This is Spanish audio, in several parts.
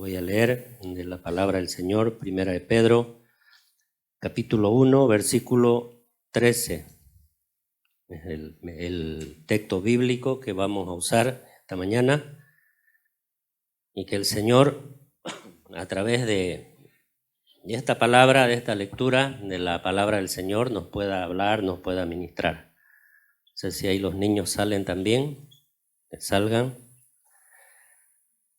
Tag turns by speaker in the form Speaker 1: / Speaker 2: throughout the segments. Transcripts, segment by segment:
Speaker 1: Voy a leer de la palabra del Señor, Primera de Pedro, capítulo 1, versículo 13. Es el texto bíblico que vamos a usar esta mañana y que el Señor, a través de esta palabra, de esta lectura de la palabra del Señor, nos pueda hablar, nos pueda ministrar. No sé si ahí los niños salen también, que salgan.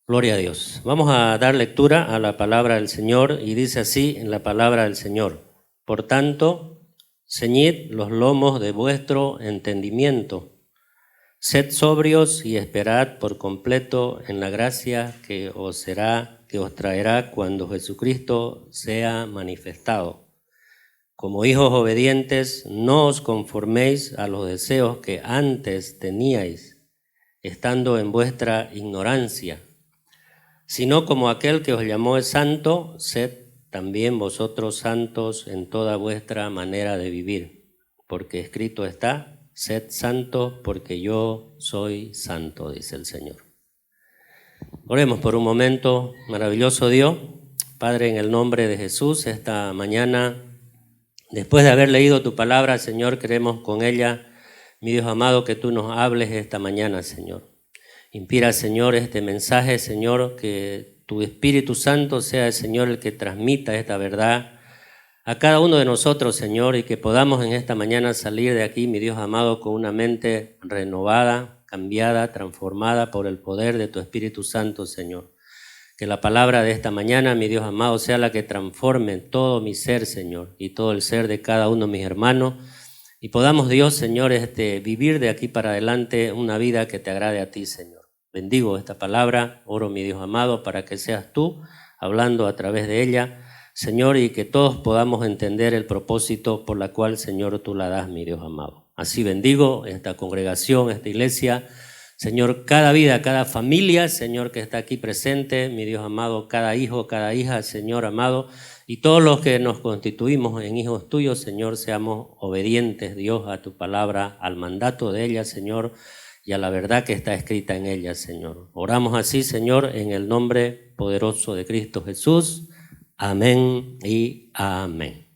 Speaker 1: Gloria a Dios. Vamos a dar lectura a la palabra del Señor y dice así en la palabra del Señor: Por tanto, ceñid los lomos de vuestro entendimiento, sed sobrios y esperad por completo en la gracia que os traerá cuando Jesucristo sea manifestado. Como hijos obedientes, no os conforméis a los deseos que antes teníais, estando en vuestra ignorancia, sino como aquel que os llamó es santo, sed también vosotros santos en toda vuestra manera de vivir, porque escrito está: sed santos porque yo soy santo, dice el Señor. Oremos por un momento. Maravilloso Dios, Padre, en el nombre de Jesús, esta mañana, después de haber leído tu palabra, Señor, queremos con ella, mi Dios amado, que tú nos hables esta mañana, Señor. Inspira, Señor, este mensaje, Señor, que tu Espíritu Santo sea el Señor el que transmita esta verdad a cada uno de nosotros, Señor, y que podamos en esta mañana salir de aquí, mi Dios amado, con una mente renovada, cambiada, transformada por el poder de tu Espíritu Santo, Señor. Que la palabra de esta mañana, mi Dios amado, sea la que transforme todo mi ser, Señor, y todo el ser de cada uno de mis hermanos, y podamos, Dios, Señor, vivir de aquí para adelante una vida que te agrade a ti, Señor. Bendigo esta palabra, oro, mi Dios amado, para que seas tú hablando a través de ella, Señor, y que todos podamos entender el propósito por la cual, Señor, tú la das, mi Dios amado. Así bendigo esta congregación, esta iglesia, Señor, cada vida, cada familia, Señor, que está aquí presente, mi Dios amado, cada hijo, cada hija, Señor amado, y todos los que nos constituimos en hijos tuyos, Señor, seamos obedientes, Dios, a tu palabra, al mandato de ella, Señor, y a la verdad que está escrita en ella, Señor. Oramos así, Señor, en el nombre poderoso de Cristo Jesús. Amén y amén.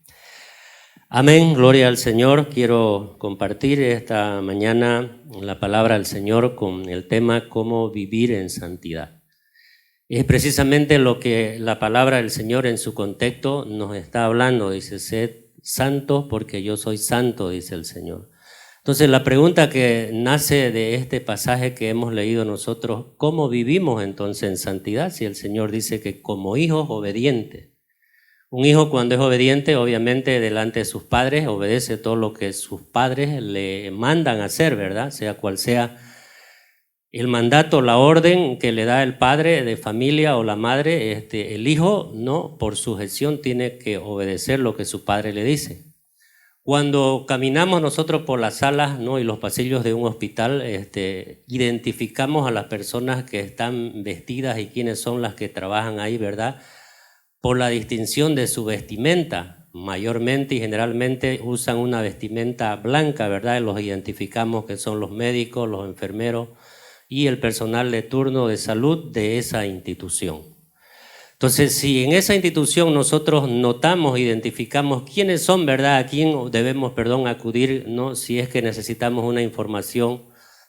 Speaker 1: Amén, gloria al Señor. Quiero compartir esta mañana la palabra del Señor con el tema cómo vivir en santidad. Es precisamente lo que la palabra del Señor en su contexto nos está hablando. Dice: sed santos porque yo soy santo, dice el Señor. Entonces la pregunta que nace de este pasaje que hemos leído nosotros: ¿cómo vivimos entonces en santidad? Si el Señor dice que como hijos obedientes. Un hijo, cuando es obediente, obviamente delante de sus padres, obedece todo lo que sus padres le mandan hacer, ¿verdad? Sea cual sea el mandato, la orden que le da el padre de familia o la madre, el hijo, no, por sujeción tiene que obedecer lo que su padre le dice. Cuando caminamos nosotros por las salas, ¿no?, y los pasillos de un hospital, identificamos a las personas que están vestidas y quiénes son las que trabajan ahí, ¿verdad?, por la distinción de su vestimenta. Mayormente y generalmente usan una vestimenta blanca, ¿verdad? Y los identificamos que son los médicos, los enfermeros y el personal de turno de salud de esa institución. Entonces, si en esa institución nosotros notamos, identificamos quiénes son, ¿verdad?, a quién debemos, acudir, ¿no?, si es que necesitamos una información,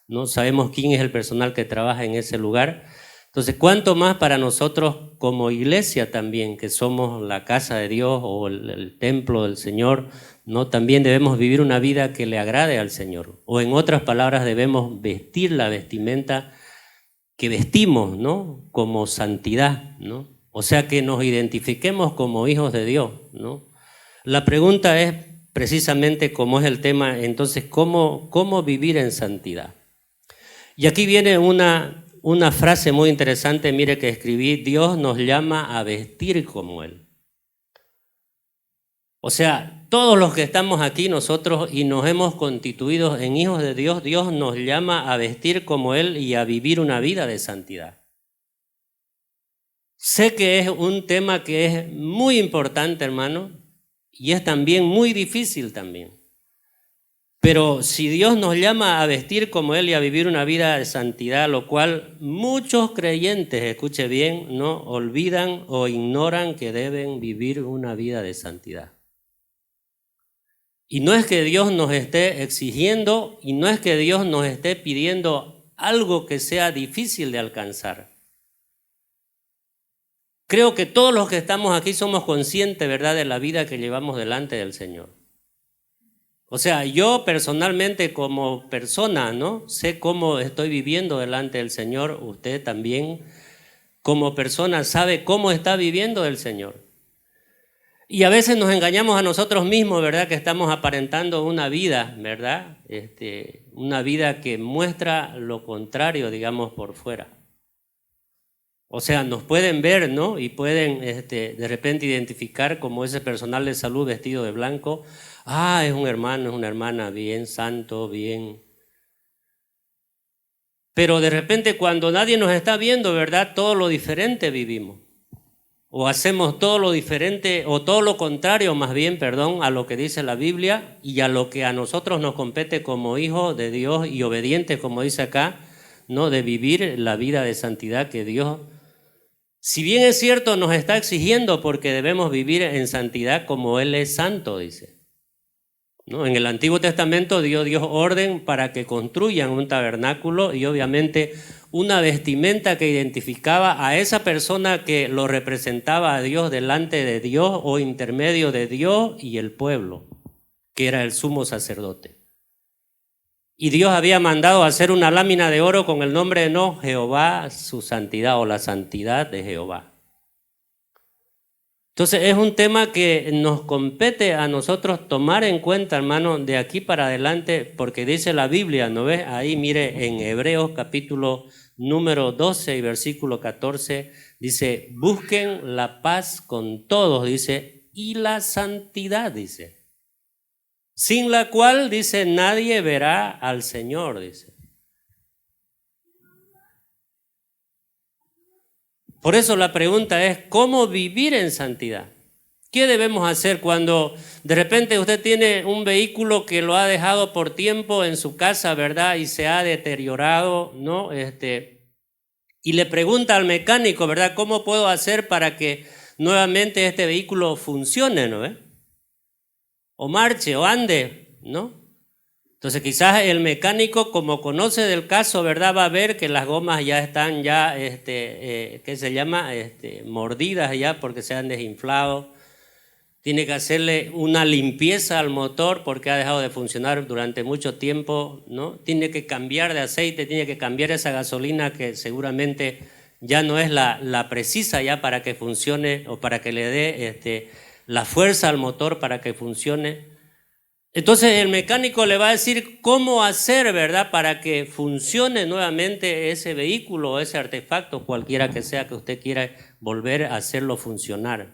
Speaker 1: ¿no?, sabemos quién es el personal que trabaja en ese lugar. Entonces, ¿cuánto más para nosotros como iglesia también, que somos la casa de Dios o el templo del Señor, ¿no? También debemos vivir una vida que le agrade al Señor. O en otras palabras, debemos vestir la vestimenta que vestimos, ¿no?, como santidad, ¿no? O sea, que nos identifiquemos como hijos de Dios, ¿no? La pregunta es precisamente, como es el tema, entonces, ¿cómo vivir en santidad? Y aquí viene una frase muy interesante, mire, que escribí: Dios nos llama a vestir como Él. O sea, todos los que estamos aquí nosotros y nos hemos constituido en hijos de Dios, Dios nos llama a vestir como Él y a vivir una vida de santidad. Sé que es un tema que es muy importante, hermano, y es también muy difícil también. Pero si Dios nos llama a vestir como Él y a vivir una vida de santidad, lo cual muchos creyentes, escuche bien, no olvidan o ignoran que deben vivir una vida de santidad. Y no es que Dios nos esté exigiendo y no es que Dios nos esté pidiendo algo que sea difícil de alcanzar. Creo que todos los que estamos aquí somos conscientes, ¿verdad?, de la vida que llevamos delante del Señor. O sea, yo personalmente como persona, ¿no?, sé cómo estoy viviendo delante del Señor. Usted también como persona sabe cómo está viviendo el Señor. Y a veces nos engañamos a nosotros mismos, ¿verdad?, que estamos aparentando una vida, ¿verdad?, una vida que muestra lo contrario, digamos, por fuera. O sea, nos pueden ver, ¿no?, y pueden de repente identificar como ese personal de salud vestido de blanco. Ah, es un hermano, es una hermana bien santo, bien. Pero de repente cuando nadie nos está viendo, ¿verdad?, todo lo diferente vivimos. O hacemos todo lo diferente, o todo lo contrario, más bien, perdón, a lo que dice la Biblia y a lo que a nosotros nos compete como hijos de Dios y obedientes, como dice acá, ¿no?, de vivir la vida de santidad que Dios, si bien es cierto, nos está exigiendo porque debemos vivir en santidad como Él es santo, dice. ¿No? En el Antiguo Testamento Dios dio orden para que construyan un tabernáculo y obviamente una vestimenta que identificaba a esa persona que lo representaba a Dios delante de Dios o intermedio de Dios y el pueblo, que era el sumo sacerdote. Y Dios había mandado hacer una lámina de oro con el nombre de no, Jehová, su santidad, o la santidad de Jehová. Entonces es un tema que nos compete a nosotros tomar en cuenta, hermano, de aquí para adelante, porque dice la Biblia, ¿no ves? Ahí mire en Hebreos capítulo número 12 y versículo 14, dice, busquen la paz con todos, dice, y la santidad, dice, sin la cual, dice, nadie verá al Señor, dice. Por eso la pregunta es, ¿cómo vivir en santidad? ¿Qué debemos hacer cuando de repente usted tiene un vehículo que lo ha dejado por tiempo en su casa, ¿verdad?, y se ha deteriorado, ¿no? Y le pregunta al mecánico, ¿verdad?, ¿cómo puedo hacer para que nuevamente este vehículo funcione, ¿no? O marche, o ande, ¿no? Entonces quizás el mecánico, como conoce del caso, ¿verdad?, va a ver que las gomas ya están ¿qué se llama? Mordidas ya porque se han desinflado. Tiene que hacerle una limpieza al motor porque ha dejado de funcionar durante mucho tiempo, ¿no? Tiene que cambiar de aceite, tiene que cambiar esa gasolina que seguramente ya no es la precisa ya para que funcione o para que le dé la fuerza al motor para que funcione. Entonces el mecánico le va a decir cómo hacer, ¿verdad?, para que funcione nuevamente ese vehículo o ese artefacto, cualquiera que sea que usted quiera volver a hacerlo funcionar.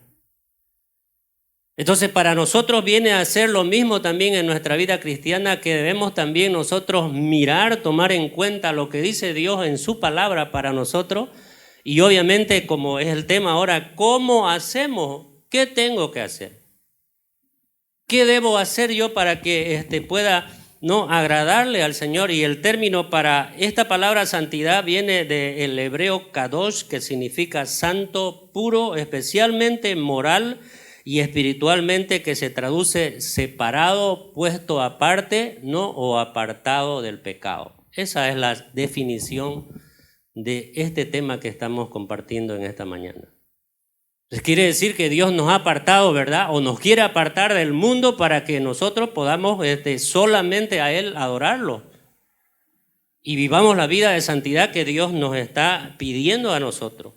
Speaker 1: Entonces para nosotros viene a ser lo mismo también en nuestra vida cristiana, que debemos también nosotros mirar, tomar en cuenta lo que dice Dios en su palabra para nosotros y obviamente, como es el tema ahora, ¿cómo hacemos? ¿Qué tengo que hacer? ¿Qué debo hacer yo para que pueda, ¿no?, agradarle al Señor? Y el término para esta palabra santidad viene del hebreo kadosh, que significa santo, puro, especialmente moral y espiritualmente, que se traduce separado, puesto aparte, ¿no?, o apartado del pecado. Esa es la definición de este tema que estamos compartiendo en esta mañana. Quiere decir que Dios nos ha apartado, ¿verdad?, o nos quiere apartar del mundo para que nosotros podamos solamente a Él adorarlo y vivamos la vida de santidad que Dios nos está pidiendo a nosotros.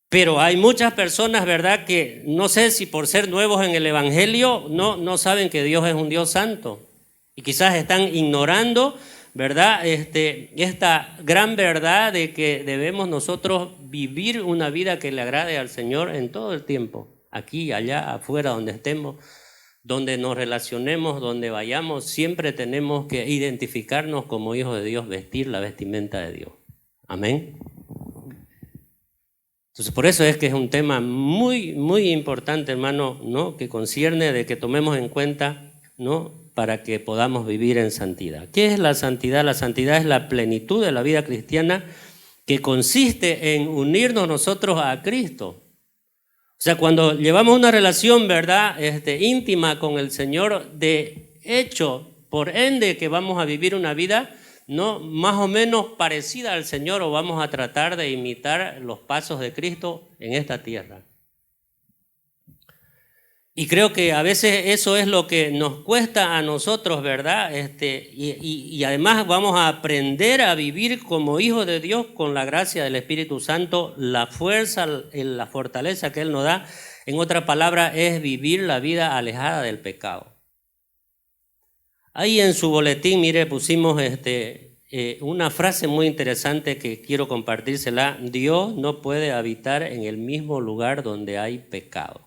Speaker 1: Pero hay muchas personas, ¿verdad?, que no sé si por ser nuevos en el Evangelio no saben que Dios es un Dios santo y quizás están ignorando, ¿verdad?, esta gran verdad de que debemos nosotros vivir una vida que le agrade al Señor en todo el tiempo, aquí, allá, afuera, donde estemos, donde nos relacionemos, donde vayamos, siempre tenemos que identificarnos como hijos de Dios, vestir la vestimenta de Dios. Amén. Entonces, por eso es que es un tema muy, muy importante, hermano, ¿no?, que concierne de que tomemos en cuenta, ¿no?, para que podamos vivir en santidad. ¿Qué es la santidad? La santidad es la plenitud de la vida cristiana que consiste en unirnos nosotros a Cristo. O sea, cuando llevamos una relación, ¿verdad?, íntima con el Señor, de hecho, por ende, que vamos a vivir una vida, ¿no?, más o menos parecida al Señor, o vamos a tratar de imitar los pasos de Cristo en esta tierra. Y creo que a veces eso es lo que nos cuesta a nosotros, ¿verdad? Y además vamos a aprender a vivir como hijos de Dios con la gracia del Espíritu Santo, la fuerza, la fortaleza que Él nos da. En otra palabra, es vivir la vida alejada del pecado. Ahí en su boletín, mire, pusimos una frase muy interesante que quiero compartírsela. Dios no puede habitar en el mismo lugar donde hay pecado.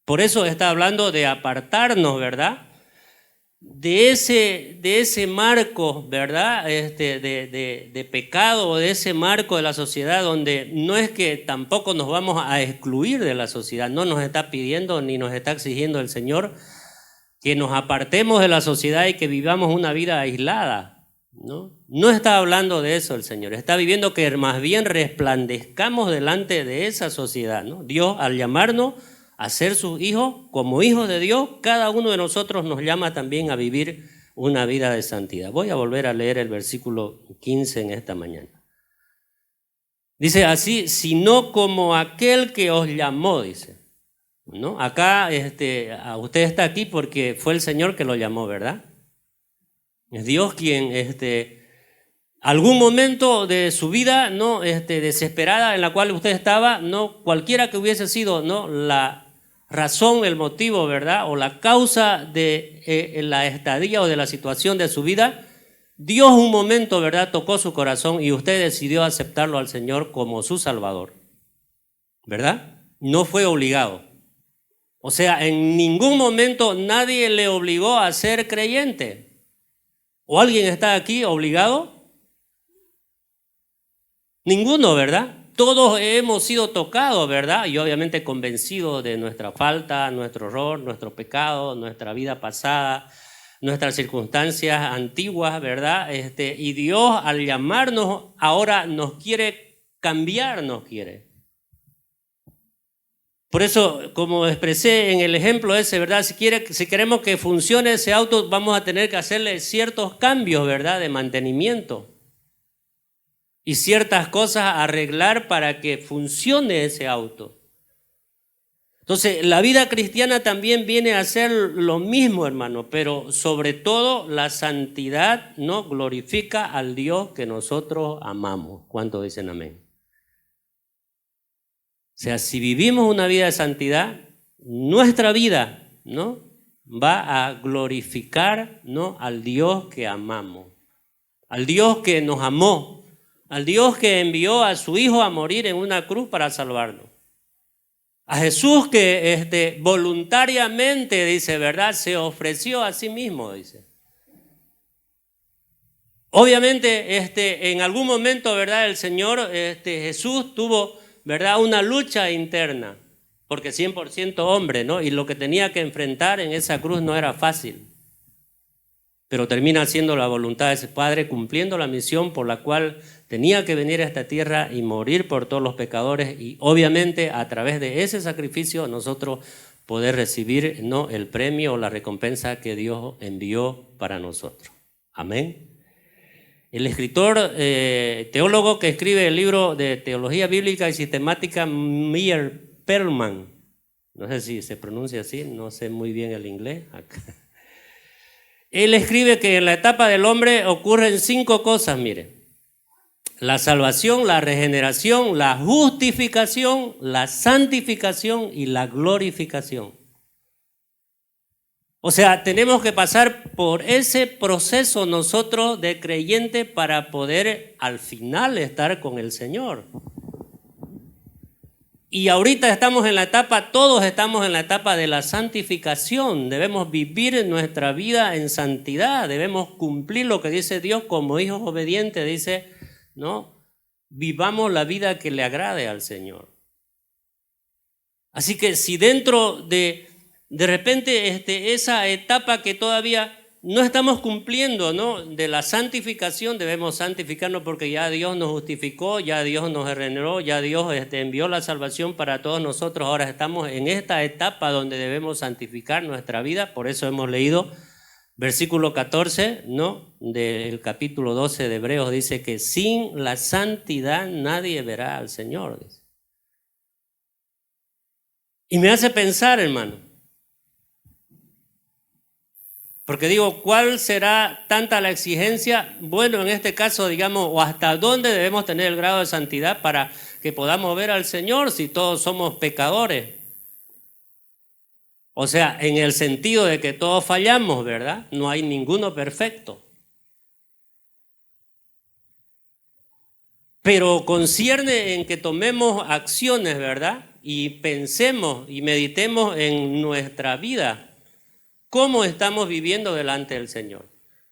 Speaker 1: Por eso está hablando de apartarnos, ¿verdad?, de ese marco, ¿verdad?, de pecado, o de ese marco de la sociedad, donde no es que tampoco nos vamos a excluir de la sociedad. No nos está pidiendo ni nos está exigiendo el Señor que nos apartemos de la sociedad y que vivamos una vida aislada, ¿no? No está hablando de eso el Señor. Está viviendo que más bien resplandezcamos delante de esa sociedad, ¿no? Dios, al llamarnos a ser sus hijos, como hijos de Dios, cada uno de nosotros nos llama también a vivir una vida de santidad. Voy a volver a leer el versículo 15 en esta mañana. Dice así: sino como aquel que os llamó, dice, ¿no? Acá usted está aquí porque fue el Señor que lo llamó, ¿verdad? Es Dios quien algún momento de su vida, ¿no?, desesperada en la cual usted estaba, no, cualquiera que hubiese sido, ¿no?, la razón, el motivo, ¿verdad?, o la causa de la estadía o de la situación de su vida, Dios un momento, ¿verdad?, tocó su corazón y usted decidió aceptarlo al Señor como su Salvador, ¿verdad? No fue obligado. O sea, en ningún momento nadie le obligó a ser creyente. ¿O alguien está aquí obligado? Ninguno, ¿verdad? Todos hemos sido tocados, ¿verdad? Y obviamente convencidos de nuestra falta, nuestro error, nuestro pecado, nuestra vida pasada, nuestras circunstancias antiguas, ¿verdad? Y Dios, al llamarnos, ahora nos quiere cambiar, nos quiere. Por eso, como expresé en el ejemplo ese, ¿verdad?, si queremos que funcione ese auto, vamos a tener que hacerle ciertos cambios, ¿verdad?, de mantenimiento. Y ciertas cosas a arreglar para que funcione ese auto. Entonces, la vida cristiana también viene a ser lo mismo, hermano, pero sobre todo la santidad, ¿no?, glorifica al Dios que nosotros amamos. ¿Cuántos dicen amén? O sea, si vivimos una vida de santidad, nuestra vida, ¿no?, va a glorificar, ¿no?, al Dios que amamos, al Dios que nos amó, al Dios que envió a su Hijo a morir en una cruz para salvarnos. A Jesús que voluntariamente, dice, ¿verdad?, se ofreció a sí mismo, dice. Obviamente, en algún momento, ¿verdad?, el Señor Jesús tuvo, ¿verdad?, una lucha interna, porque 100% hombre, ¿no? Y lo que tenía que enfrentar en esa cruz no era fácil. Pero termina siendo la voluntad de ese Padre, cumpliendo la misión por la cual tenía que venir a esta tierra y morir por todos los pecadores, y obviamente a través de ese sacrificio nosotros poder recibir, ¿no?, el premio o la recompensa que Dios envió para nosotros. Amén. El escritor, teólogo que escribe el libro de Teología Bíblica y Sistemática, Meyer Perlman, no sé si se pronuncia así, no sé muy bien el inglés. Él escribe que en la etapa del hombre ocurren 5 cosas, mire: la salvación, la regeneración, la justificación, la santificación y la glorificación. O sea, tenemos que pasar por ese proceso nosotros de creyente para poder al final estar con el Señor. Y ahorita estamos en la etapa, todos estamos en la etapa de la santificación. Debemos vivir nuestra vida en santidad, debemos cumplir lo que dice Dios como hijos obedientes, dice, ¿no? Vivamos la vida que le agrade al Señor. Así que si dentro de de repente esa etapa que todavía no estamos cumpliendo, ¿no? De la santificación, debemos santificarnos porque ya Dios nos justificó, ya Dios nos regeneró, ya Dios envió la salvación para todos nosotros. Ahora estamos en esta etapa donde debemos santificar nuestra vida. Por eso hemos leído versículo 14, ¿no? Del capítulo 12 de Hebreos, dice que sin la santidad nadie verá al Señor. Dice. Y me hace pensar, hermano, porque digo, ¿cuál será tanta la exigencia? Bueno, en este caso, digamos, o hasta dónde debemos tener el grado de santidad para que podamos ver al Señor si todos somos pecadores. O sea, en el sentido de que todos fallamos, ¿verdad? No hay ninguno perfecto. Pero concierne en que tomemos acciones, ¿verdad? Y pensemos y meditemos en nuestra vida. ¿Cómo estamos viviendo delante del Señor?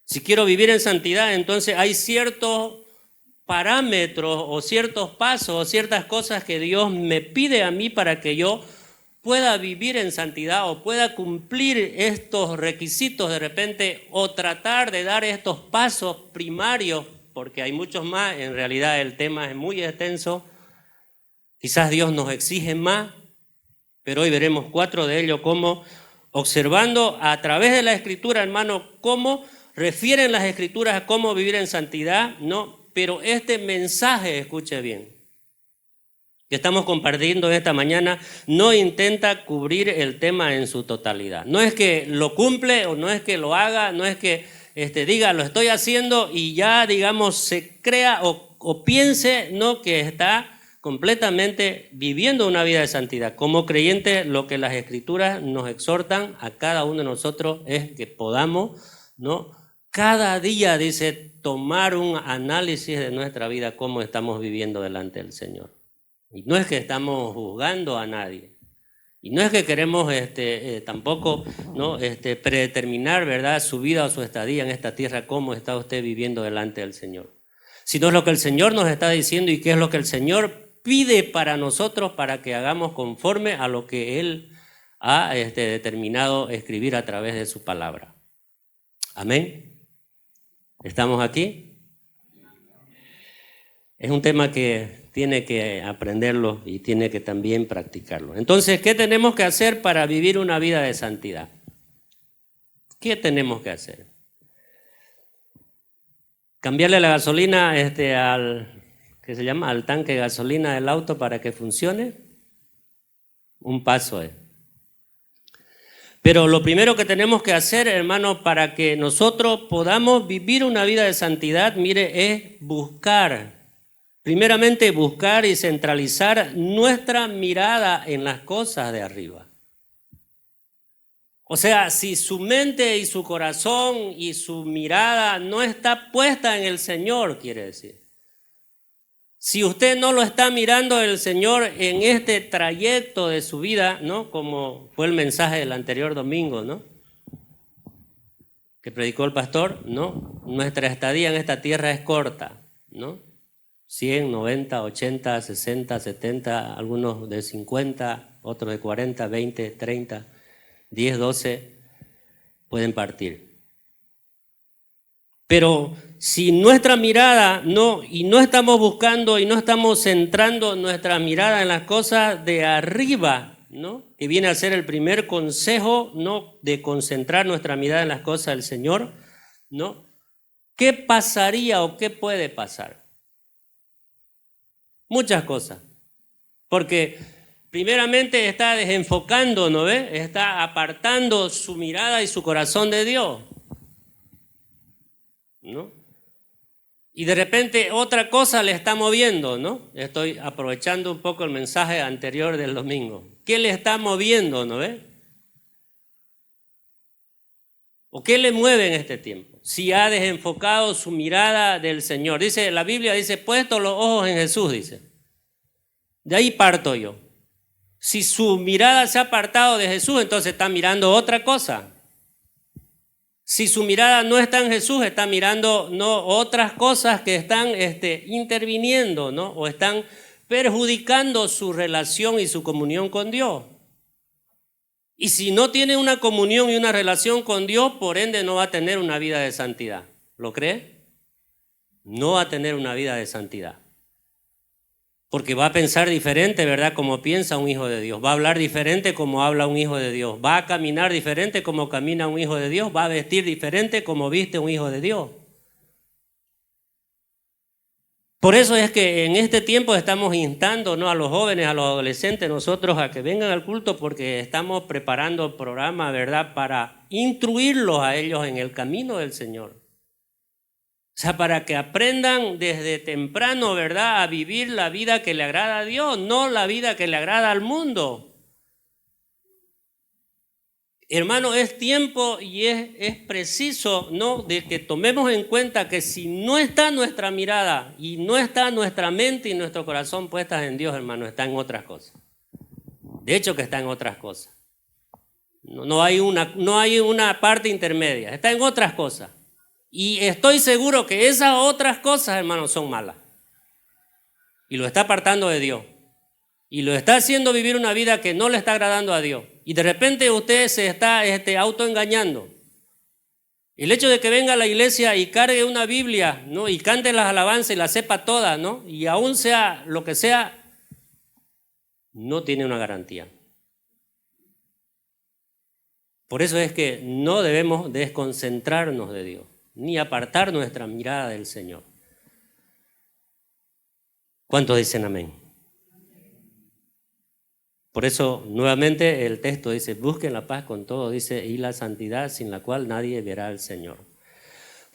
Speaker 1: Si quiero vivir en santidad, entonces hay ciertos parámetros o ciertos pasos o ciertas cosas que Dios me pide a mí para que yo pueda vivir en santidad o pueda cumplir estos requisitos de repente o tratar de dar estos pasos primarios, porque hay muchos más, en realidad el tema es muy extenso, quizás Dios nos exige más, pero hoy veremos 4 de ellos, como observando a través de la Escritura, hermano, cómo refieren las Escrituras a cómo vivir en santidad, ¿no? Pero este mensaje, escuche bien, que estamos compartiendo esta mañana, no intenta cubrir el tema en su totalidad. No es que lo cumple o no es que lo haga, no es que diga lo estoy haciendo y ya, digamos, se crea o piense, ¿no?, que está completamente viviendo una vida de santidad. Como creyentes, lo que las Escrituras nos exhortan a cada uno de nosotros es que podamos, ¿no?, cada día, dice, tomar un análisis de nuestra vida, cómo estamos viviendo delante del Señor. Y no es que estamos juzgando a nadie. Y no es que queremos tampoco, ¿no?, predeterminar, ¿verdad?, su vida o su estadía en esta tierra, cómo está usted viviendo delante del Señor. Sino es lo que el Señor nos está diciendo y qué es lo que el Señor pide para nosotros para que hagamos conforme a lo que Él ha determinado escribir a través de su palabra. Amén. ¿Estamos aquí? Es un tema que tiene que aprenderlo y tiene que también practicarlo. Entonces, ¿qué tenemos que hacer para vivir una vida de santidad? ¿Qué tenemos que hacer? Cambiarle la gasolina al tanque de gasolina del auto para que funcione. Un paso es. Pero lo primero que tenemos que hacer, hermano, para que nosotros podamos vivir una vida de santidad, mire, es buscar. Primeramente, buscar y centralizar nuestra mirada en las cosas de arriba. O sea, si su mente y su corazón y su mirada no está puesta en el Señor, quiere decir. Si usted no lo está mirando el Señor en este trayecto de su vida, ¿no?, como fue el mensaje del anterior domingo, ¿no?, que predicó el pastor, ¿no?, nuestra estadía en esta tierra es corta, ¿no?, 100, 90, 80, 60, 70, algunos de 50, otros de 40, 20, 30, 10, 12 pueden partir. Pero si nuestra mirada no estamos buscando y no estamos centrando nuestra mirada en las cosas de arriba, ¿no?, que viene a ser el primer consejo, ¿no?, de concentrar nuestra mirada en las cosas del Señor, ¿no?, ¿qué pasaría o qué puede pasar? Muchas cosas. Porque primeramente está desenfocando, ¿no ve? Está apartando su mirada y su corazón de Dios, ¿no? Y de repente otra cosa le está moviendo, ¿no? Estoy aprovechando un poco el mensaje anterior del domingo. ¿Qué le está moviendo, no ve? ¿O qué le mueve en este tiempo? Si ha desenfocado su mirada del Señor. Dice, la Biblia dice, puesto los ojos en Jesús, dice. De ahí parto yo. Si su mirada se ha apartado de Jesús, entonces está mirando otra cosa. Si su mirada no está en Jesús, está mirando, ¿no?, otras cosas que están interviniendo, ¿no?, o están perjudicando su relación y su comunión con Dios. Y si no tiene una comunión y una relación con Dios, por ende no va a tener una vida de santidad. ¿Lo cree? No va a tener una vida de santidad. Porque va a pensar diferente, ¿verdad? Como piensa un hijo de Dios. Va a hablar diferente como habla un hijo de Dios. Va a caminar diferente como camina un hijo de Dios. Va a vestir diferente como viste un hijo de Dios. Por eso es que en este tiempo estamos instando, ¿no?, a los jóvenes, a los adolescentes, nosotros a que vengan al culto, porque estamos preparando el programa, ¿verdad?, para instruirlos a ellos en el camino del Señor. O sea, para que aprendan desde temprano, ¿verdad?, a vivir la vida que le agrada a Dios, no la vida que le agrada al mundo. Hermano, es tiempo y es preciso, ¿no?, de que tomemos en cuenta que si no está nuestra mirada y no está nuestra mente y nuestro corazón puestas en Dios, hermano, está en otras cosas. De hecho que está en otras cosas. No hay una parte intermedia, está en otras cosas. Y estoy seguro que esas otras cosas, hermano, son malas. Y lo está apartando de Dios. Y lo está haciendo vivir una vida que no le está agradando a Dios. Y de repente usted se está autoengañando. El hecho de que venga a la iglesia y cargue una Biblia, ¿no?, y cante las alabanzas y las sepa todas, ¿no?, y aún sea lo que sea, no tiene una garantía. Por eso es que no debemos desconcentrarnos de Dios, ni apartar nuestra mirada del Señor. ¿Cuántos dicen amén? Por eso, nuevamente, el texto dice, busquen la paz con todo, dice, y la santidad sin la cual nadie verá al Señor.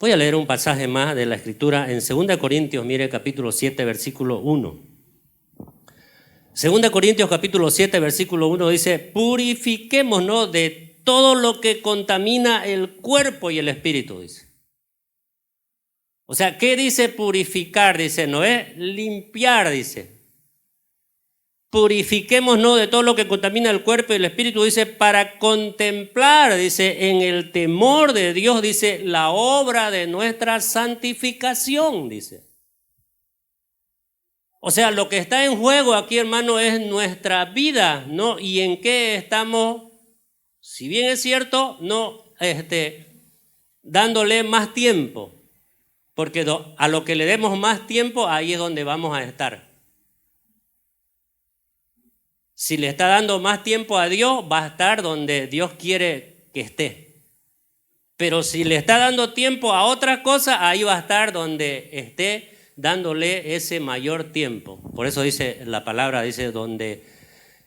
Speaker 1: Voy a leer un pasaje más de la Escritura en 2 Corintios, mire, capítulo 7, versículo 1. 2 Corintios, capítulo 7, versículo 1 dice, purifiquémonos de todo lo que contamina el cuerpo y el espíritu, dice. O sea, ¿qué dice purificar? Dice, no es limpiar, dice. Purifiquémonos de todo lo que contamina el cuerpo y el espíritu, dice, para contemplar, dice, en el temor de Dios, dice, la obra de nuestra santificación, dice. O sea, lo que está en juego aquí, hermano, es nuestra vida, ¿no? Y en qué estamos, si bien es cierto, no dándole más tiempo, porque a lo que le demos más tiempo, ahí es donde vamos a estar. Si le está dando más tiempo a Dios, va a estar donde Dios quiere que esté. Pero si le está dando tiempo a otra cosa, ahí va a estar donde esté dándole ese mayor tiempo. Por eso dice la palabra, dice, donde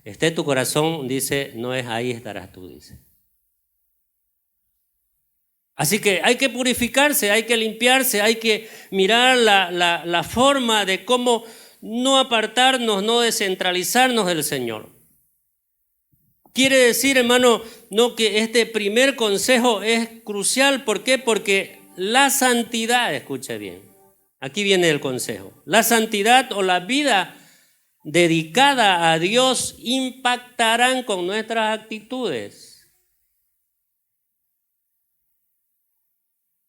Speaker 1: esté tu corazón, dice, no es ahí estarás tú, dice. Así que hay que purificarse, hay que limpiarse, hay que mirar la forma de cómo no apartarnos, no descentralizarnos del Señor. Quiere decir, hermano, no, que este primer consejo es crucial. ¿Por qué? Porque la santidad, escuche bien, aquí viene el consejo. La santidad o la vida dedicada a Dios impactarán con nuestras actitudes.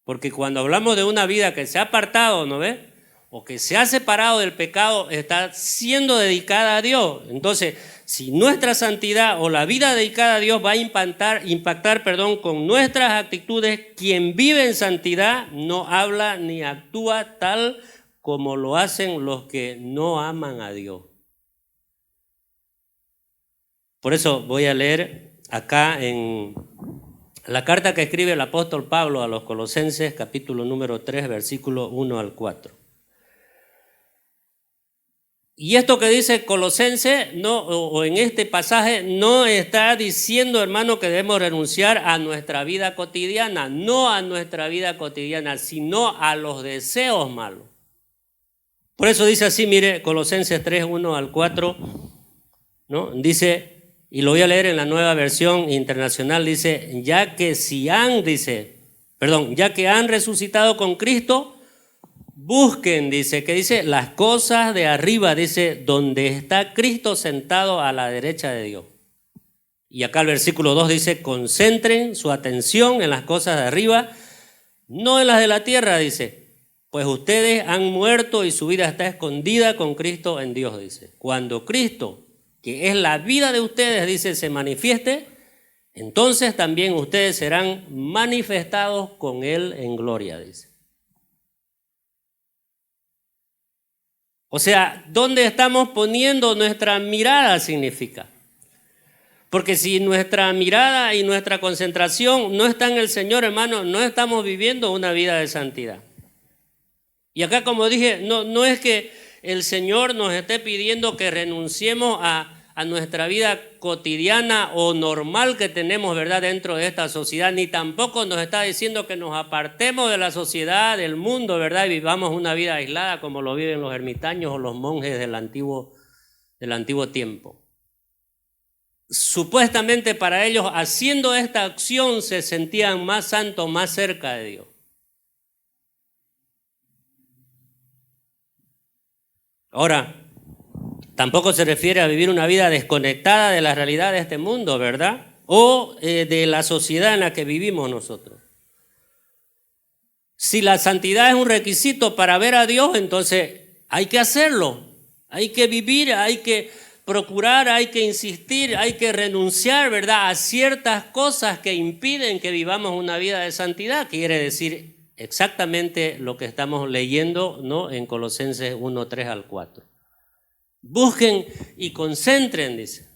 Speaker 1: Porque cuando hablamos de una vida que se ha apartado, ¿no ve?, o que se ha separado del pecado, está siendo dedicada a Dios. Entonces, si nuestra santidad o la vida dedicada a Dios va a impactar, con nuestras actitudes, quien vive en santidad no habla ni actúa tal como lo hacen los que no aman a Dios. Por eso voy a leer acá en la carta que escribe el apóstol Pablo a los Colosenses, capítulo número 3, versículo 1 al 4. Y esto que dice Colosenses, o en este pasaje, no está diciendo, hermano, que debemos renunciar a nuestra vida cotidiana, no a nuestra vida cotidiana, sino a los deseos malos. Por eso dice así, mire, Colosenses 3, 1 al 4, ¿no? Dice, y lo voy a leer en la Nueva Versión Internacional, dice, ya que han resucitado con Cristo, busquen, dice, que dice, las cosas de arriba, dice, donde está Cristo sentado a la derecha de Dios. Y acá el versículo 2 dice, concentren su atención en las cosas de arriba, no en las de la tierra, dice, pues ustedes han muerto y su vida está escondida con Cristo en Dios, dice. Cuando Cristo, que es la vida de ustedes, dice, se manifieste, entonces también ustedes serán manifestados con Él en gloria, dice. O sea, ¿dónde estamos poniendo nuestra mirada significa? Porque si nuestra mirada y nuestra concentración no está en el Señor, hermano, no estamos viviendo una vida de santidad. Y acá, como dije, no es que el Señor nos esté pidiendo que renunciemos a nuestra vida cotidiana o normal que tenemos, ¿verdad?, dentro de esta sociedad, ni tampoco nos está diciendo que nos apartemos de la sociedad, del mundo, ¿verdad?, y vivamos una vida aislada como lo viven los ermitaños o los monjes del antiguo tiempo. Supuestamente para ellos, haciendo esta acción, se sentían más santos, más cerca de Dios. Ahora, tampoco se refiere a vivir una vida desconectada de la realidad de este mundo, ¿verdad? O de la sociedad en la que vivimos nosotros. Si la santidad es un requisito para ver a Dios, entonces hay que hacerlo. Hay que vivir, hay que procurar, hay que insistir, hay que renunciar, ¿verdad?, a ciertas cosas que impiden que vivamos una vida de santidad. Quiere decir exactamente lo que estamos leyendo, ¿no?, en Colosenses 1, 3 al 4. Busquen y concentren, dice.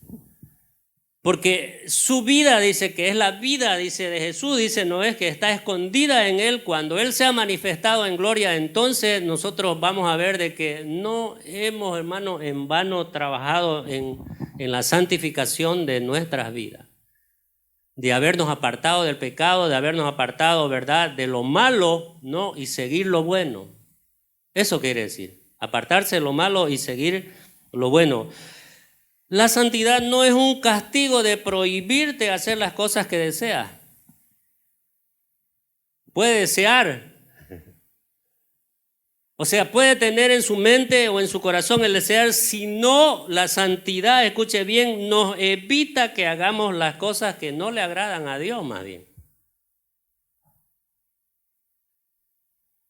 Speaker 1: Porque su vida, dice, que es la vida, dice, de Jesús, dice, no es que está escondida en Él. Cuando Él se ha manifestado en gloria, entonces nosotros vamos a ver de que no hemos, hermano, en vano trabajado en la santificación de nuestras vidas. De habernos apartado del pecado, de habernos apartado, ¿verdad?, de lo malo, ¿no?, y seguir lo bueno. Eso quiere decir, apartarse de lo malo y seguir lo bueno. La santidad no es un castigo de prohibirte hacer las cosas que deseas. Puede desear. O sea, puede tener en su mente o en su corazón el desear, sino la santidad, escuche bien, nos evita que hagamos las cosas que no le agradan a Dios, más bien.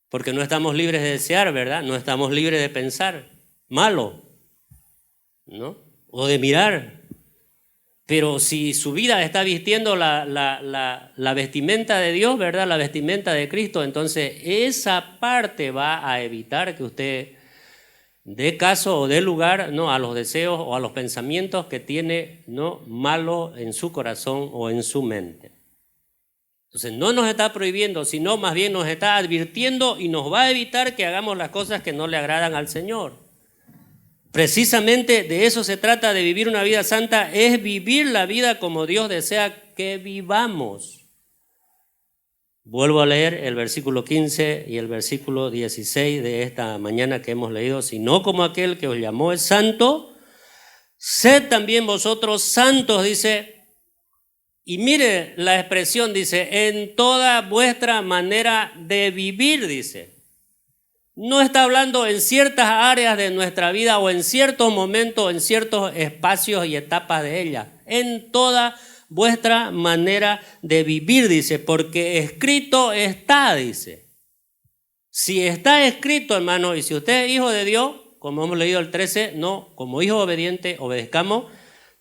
Speaker 1: Porque no estamos libres de desear, ¿verdad? No estamos libres de pensar malo, ¿no?, o de mirar. Pero si su vida está vistiendo la vestimenta de Dios, ¿verdad?, la vestimenta de Cristo, entonces esa parte va a evitar que usted dé caso o dé lugar, ¿no?, a los deseos o a los pensamientos que tiene, ¿no?, malo en su corazón o en su mente. Entonces no nos está prohibiendo, sino más bien nos está advirtiendo y nos va a evitar que hagamos las cosas que no le agradan al Señor. Precisamente de eso se trata, de vivir una vida santa, es vivir la vida como Dios desea que vivamos. Vuelvo a leer el versículo 15 y el versículo 16 de esta mañana que hemos leído. Sino como aquel que os llamó es santo, sed también vosotros santos, dice. Y mire la expresión, dice, en toda vuestra manera de vivir, dice. No está hablando en ciertas áreas de nuestra vida o en ciertos momentos, en ciertos espacios y etapas de ella. En toda vuestra manera de vivir, dice, porque escrito está, dice. Si está escrito, hermano, y si usted es hijo de Dios, como hemos leído el 13, no, como hijo obediente, obedezcamos.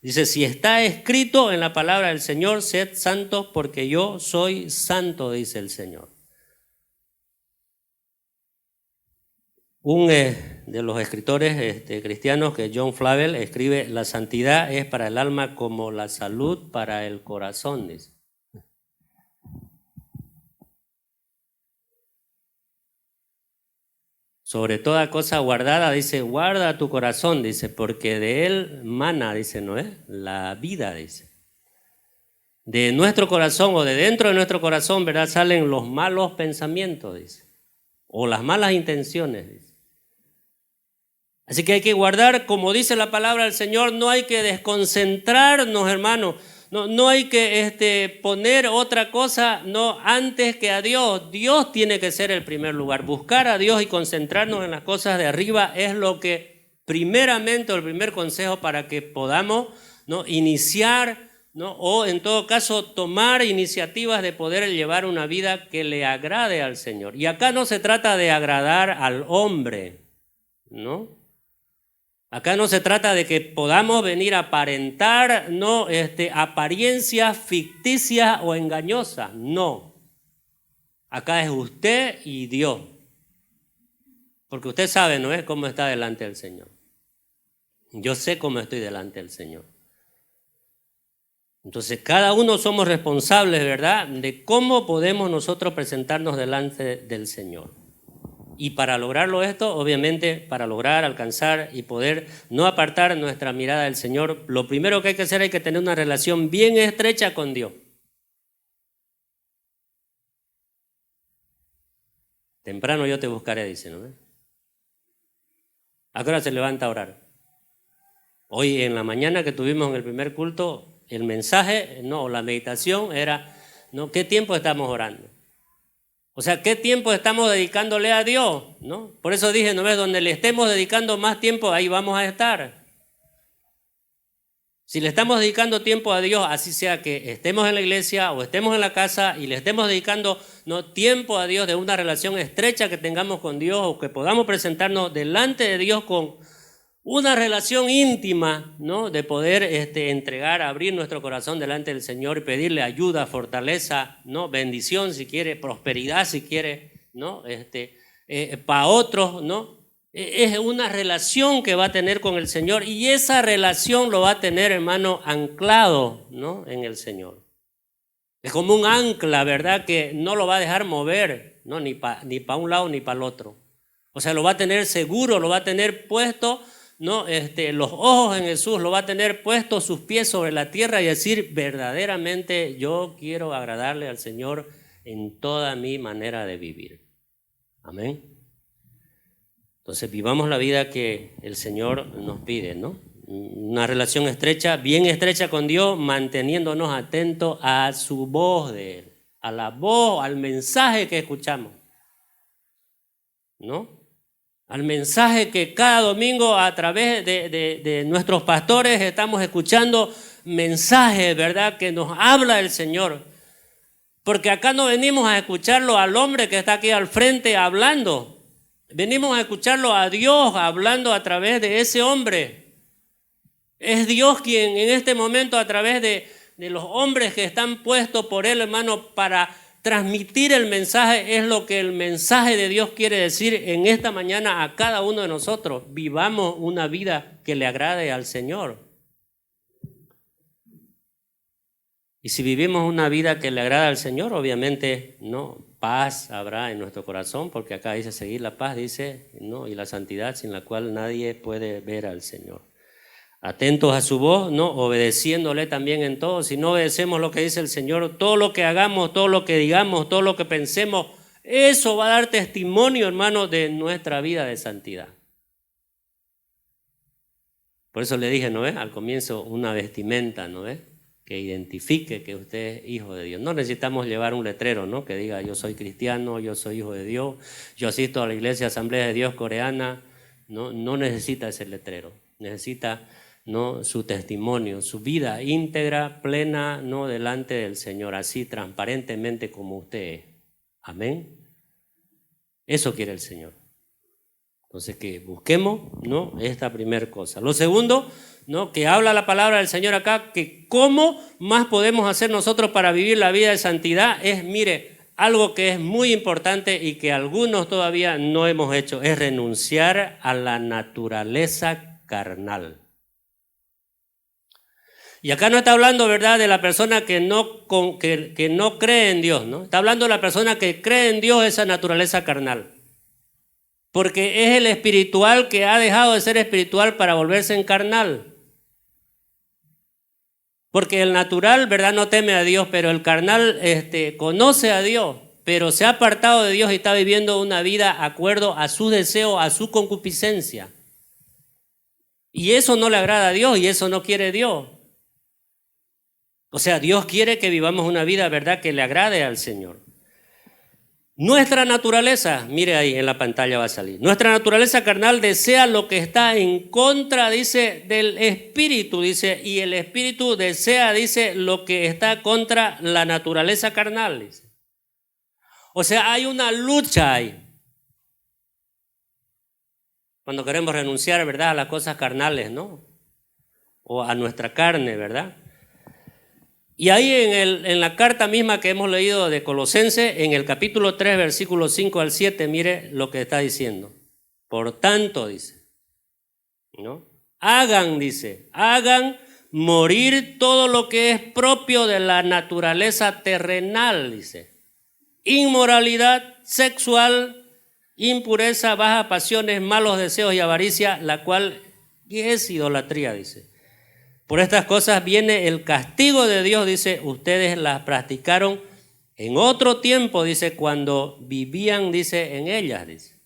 Speaker 1: Dice, si está escrito en la palabra del Señor, sed santos porque yo soy santo, dice el Señor. Un de los escritores cristianos, que John Flavel, escribe: la santidad es para el alma como la salud para el corazón, dice. Sobre toda cosa guardada, dice, guarda tu corazón, dice, porque de él mana, dice, ¿no es? La vida, dice. De nuestro corazón o de dentro de nuestro corazón, ¿verdad?, salen los malos pensamientos, dice, o las malas intenciones, dice. Así que hay que guardar, como dice la palabra del Señor, no hay que desconcentrarnos, hermanos. No hay que poner otra cosa antes que a Dios. Dios tiene que ser el primer lugar. Buscar a Dios y concentrarnos en las cosas de arriba es lo que primeramente, el primer consejo para que podamos iniciar, o en todo caso tomar iniciativas de poder llevar una vida que le agrade al Señor. Y acá no se trata de agradar al hombre, ¿no? Acá no se trata de que podamos venir a aparentar, no, apariencias ficticias o engañosas, no. Acá es usted y Dios. Porque usted sabe, ¿no es cómo está delante del Señor? Yo sé cómo estoy delante del Señor. Entonces, cada uno somos responsables, ¿verdad?, de cómo podemos nosotros presentarnos delante del Señor. Y para lograrlo esto, obviamente, para lograr, alcanzar y poder no apartar nuestra mirada del Señor, lo primero que hay que hacer es que tener una relación bien estrecha con Dios. Temprano yo te buscaré, dice, ¿no? ¿A qué hora se levanta a orar? Hoy en la mañana que tuvimos en el primer culto, el mensaje, no, la meditación era, ¿no?, ¿qué tiempo estamos orando? O sea, ¿qué tiempo estamos dedicándole a Dios? ¿No? Por eso dije, ¿no ves? Donde le estemos dedicando más tiempo, ahí vamos a estar. Si le estamos dedicando tiempo a Dios, así sea que estemos en la iglesia o estemos en la casa y le estemos dedicando, ¿no?, tiempo a Dios, de una relación estrecha que tengamos con Dios, o que podamos presentarnos delante de Dios con una relación íntima, ¿no?, de poder entregar, abrir nuestro corazón delante del Señor y pedirle ayuda, fortaleza, ¿no?, bendición si quiere, prosperidad si quiere, ¿no?, para otros, ¿no? Es una relación que va a tener con el Señor, y esa relación lo va a tener, hermano, anclado, ¿no?, en el Señor. Es como un ancla, ¿verdad?, que no lo va a dejar mover, ¿no?, ni pa un lado ni para el otro. O sea, lo va a tener seguro, lo va a tener puesto, ¿no? Los ojos en Jesús, lo va a tener puesto sus pies sobre la tierra y decir, verdaderamente yo quiero agradarle al Señor en toda mi manera de vivir. Amén. Entonces vivamos la vida que el Señor nos pide, ¿no? Una relación estrecha, bien estrecha con Dios, manteniéndonos atentos a su voz de Él, a la voz, al mensaje que escuchamos, ¿no? Al mensaje que cada domingo a través de nuestros pastores estamos escuchando mensajes, ¿verdad?, que nos habla el Señor. Porque acá no venimos a escucharlo al hombre que está aquí al frente hablando. Venimos a escucharlo a Dios hablando a través de ese hombre. Es Dios quien en este momento, a través de los hombres que están puestos por Él, hermano, para transmitir el mensaje, es lo que el mensaje de Dios quiere decir en esta mañana a cada uno de nosotros. Vivamos una vida que le agrade al Señor. Y si vivimos una vida que le agrada al Señor, obviamente, ¿no?, paz habrá en nuestro corazón, porque acá dice seguir la paz, dice, ¿no?, y la santidad, sin la cual nadie puede ver al Señor. Atentos a su voz, ¿no?, obedeciéndole también en todo. Si no obedecemos lo que dice el Señor, todo lo que hagamos, todo lo que digamos, todo lo que pensemos, eso va a dar testimonio, hermano, de nuestra vida de santidad. Por eso le dije, ¿no ves?, al comienzo, una vestimenta, ¿no ves?, que identifique que usted es hijo de Dios. No necesitamos llevar un letrero, ¿no?, que diga yo soy cristiano, yo soy hijo de Dios, yo asisto a la iglesia Asamblea de Dios Coreana. No necesita ese letrero. Necesita, ¿no?, su testimonio, su vida íntegra, plena, ¿no?, delante del Señor, así transparentemente como usted es. Amén. Eso quiere el Señor. Entonces que busquemos, ¿no?, esta primera cosa. Lo segundo, ¿no?, que habla la palabra del Señor acá, que cómo más podemos hacer nosotros para vivir la vida de santidad, es, mire, algo que es muy importante y que algunos todavía no hemos hecho, es renunciar a la naturaleza carnal. Y acá no está hablando, ¿verdad?, de la persona que no cree en Dios, ¿no? Está hablando de la persona que cree en Dios, esa naturaleza carnal. Porque es el espiritual que ha dejado de ser espiritual para volverse en carnal. Porque el natural, ¿verdad?, no teme a Dios, pero el carnal conoce a Dios, pero se ha apartado de Dios y está viviendo una vida acuerdo a su deseo, a su concupiscencia. Y eso no le agrada a Dios y eso no quiere Dios. O sea, Dios quiere que vivamos una vida, ¿verdad?, que le agrade al Señor. Nuestra naturaleza, mire ahí en la pantalla va a salir, nuestra naturaleza carnal desea lo que está en contra, dice, del espíritu, dice, y el espíritu desea, dice, lo que está contra la naturaleza carnal, dice. O sea, hay una lucha ahí. Cuando queremos renunciar, ¿verdad?, a las cosas carnales, ¿no? O a nuestra carne, ¿verdad? Y ahí en la carta misma que hemos leído de Colosenses, en el capítulo 3, versículos 5 al 7, mire lo que está diciendo. Por tanto, dice, ¿no? Dice, hagan morir todo lo que es propio de la naturaleza terrenal, dice. Inmoralidad sexual, impureza, bajas pasiones, malos deseos y avaricia, la cual es idolatría, dice. Por estas cosas viene el castigo de Dios, dice, ustedes las practicaron en otro tiempo, dice, cuando vivían, dice, en ellas, dice.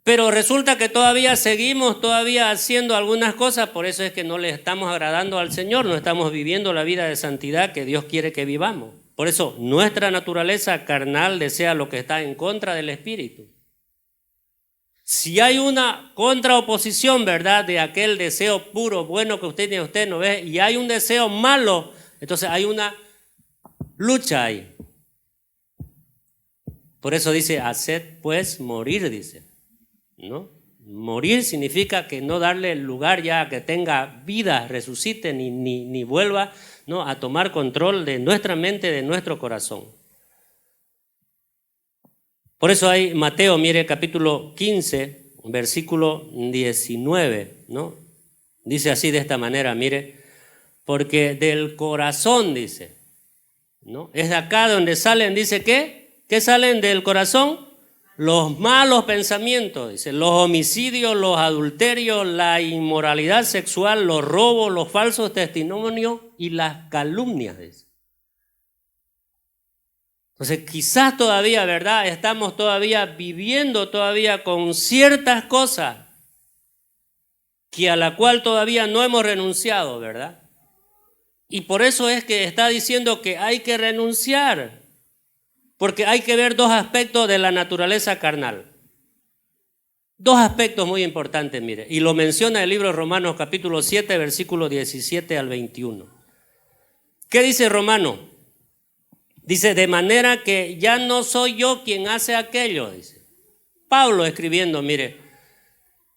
Speaker 1: Pero resulta que todavía seguimos haciendo algunas cosas, por eso es que no le estamos agradando al Señor, no estamos viviendo la vida de santidad que Dios quiere que vivamos. Por eso nuestra naturaleza carnal desea lo que está en contra del Espíritu. Si hay una contraoposición, ¿verdad?, de aquel deseo puro, bueno que usted no ve, y hay un deseo malo, entonces hay una lucha ahí. Por eso dice, haced pues morir, dice, ¿no? Morir significa que no darle lugar ya a que tenga vida, resucite, ni vuelva, ¿no?, a tomar control de nuestra mente, de nuestro corazón. Por eso hay Mateo, mire, capítulo 15, versículo 19, ¿no? Dice así de esta manera, mire, porque del corazón, dice, ¿no? Es de acá donde salen, dice, ¿qué salen del corazón? Los malos pensamientos, dice, los homicidios, los adulterios, la inmoralidad sexual, los robos, los falsos testimonios y las calumnias, dice. Entonces quizás todavía, ¿verdad?, estamos todavía viviendo todavía con ciertas cosas que a la cual todavía no hemos renunciado, ¿verdad? Y por eso es que está diciendo que hay que renunciar, porque hay que ver dos aspectos de la naturaleza carnal. Dos aspectos muy importantes, mire, y lo menciona el libro de Romanos capítulo 7, versículo 17 al 21. ¿Qué dice Romanos? Dice, de manera que ya no soy yo quien hace aquello, dice. Pablo escribiendo, mire,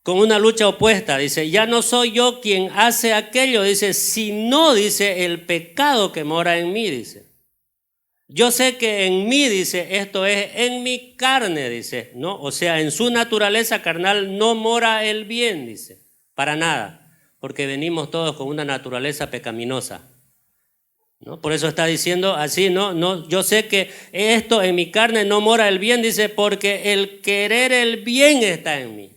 Speaker 1: con una lucha opuesta, dice, ya no soy yo quien hace aquello, dice, sino, dice, el pecado que mora en mí, dice. Yo sé que en mí, dice, esto es en mi carne, dice, ¿no? O sea, en su naturaleza carnal no mora el bien, dice, para nada, porque venimos todos con una naturaleza pecaminosa. ¿No? Por eso está diciendo así, no, yo sé que esto en mi carne no mora el bien, dice, porque el querer el bien está en mí.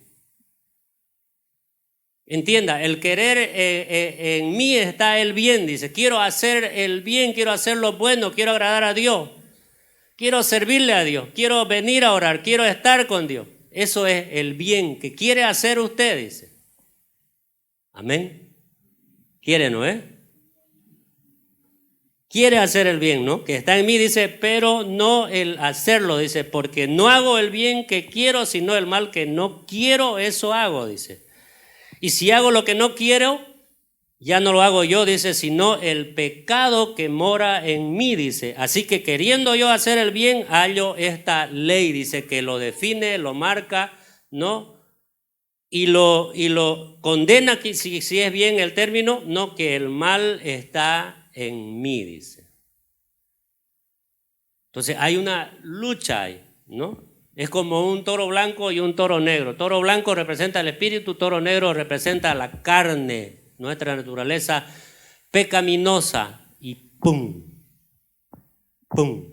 Speaker 1: Entienda, el querer en mí está el bien, dice, quiero hacer el bien, quiero hacer lo bueno, quiero agradar a Dios, quiero servirle a Dios, quiero venir a orar, quiero estar con Dios. Eso es el bien que quiere hacer usted, dice. Amén. Quiere, ¿no es? Quiere hacer el bien, ¿no? Que está en mí, dice, pero no el hacerlo, dice, porque no hago el bien que quiero, sino el mal que no quiero, eso hago, dice. Y si hago lo que no quiero, ya no lo hago yo, dice, sino el pecado que mora en mí, dice. Así que queriendo yo hacer el bien, hallo esta ley, dice, que lo define, lo marca, ¿no? Y lo condena, si es bien el término, no, que el mal está en mí, dice. Entonces hay una lucha ahí, ¿no? Es como un toro blanco y un toro negro. Toro blanco representa el espíritu, toro negro representa la carne, nuestra naturaleza pecaminosa, y ¡pum! ¡Pum!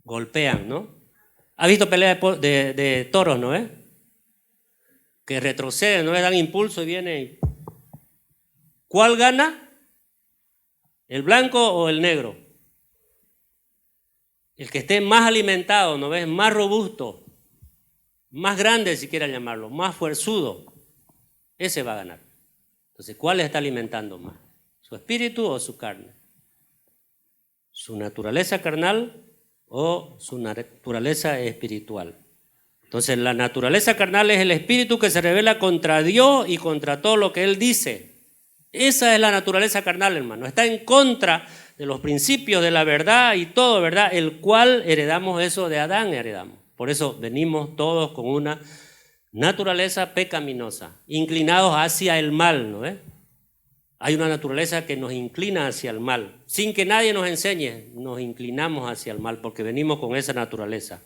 Speaker 1: Golpean, ¿no? ¿Ha visto pelea de toros, no es? Que retroceden, no le dan impulso y viene. ¿Cuál gana? ¿El blanco o el negro? El que esté más alimentado, ¿no ves? Más robusto, más grande si quiera llamarlo, más fuerzudo, ese va a ganar. Entonces, ¿cuál le está alimentando más? ¿Su espíritu o su carne? ¿Su naturaleza carnal o su naturaleza espiritual? Entonces, la naturaleza carnal es el espíritu que se revela contra Dios y contra todo lo que Él dice. Esa es la naturaleza carnal, hermano. Está en contra de los principios de la verdad y todo, ¿verdad? El cual heredamos eso de Adán, heredamos. Por eso venimos todos con una naturaleza pecaminosa, inclinados hacia el mal, ¿no ves? Hay una naturaleza que nos inclina hacia el mal. Sin que nadie nos enseñe, nos inclinamos hacia el mal porque venimos con esa naturaleza.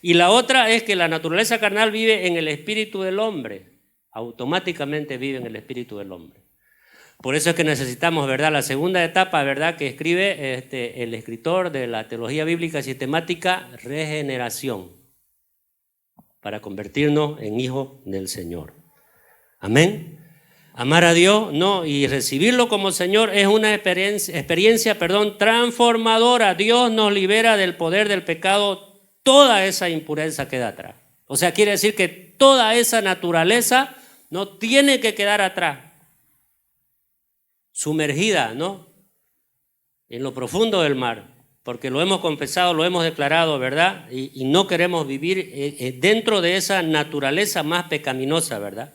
Speaker 1: Y la otra es que la naturaleza carnal vive en el espíritu del hombre. Automáticamente vive en el espíritu del hombre. Por eso es que necesitamos, ¿verdad?, la segunda etapa, ¿verdad?, que escribe el escritor de la teología bíblica sistemática, regeneración, para convertirnos en hijos del Señor. Amén. Amar a Dios, no, y recibirlo como Señor es una experiencia, transformadora. Dios nos libera del poder del pecado, toda esa impureza queda atrás. O sea, quiere decir que toda esa naturaleza no tiene que quedar atrás, sumergida, ¿no?, en lo profundo del mar, porque lo hemos confesado, lo hemos declarado, ¿verdad? Y no queremos vivir dentro de esa naturaleza más pecaminosa, ¿verdad?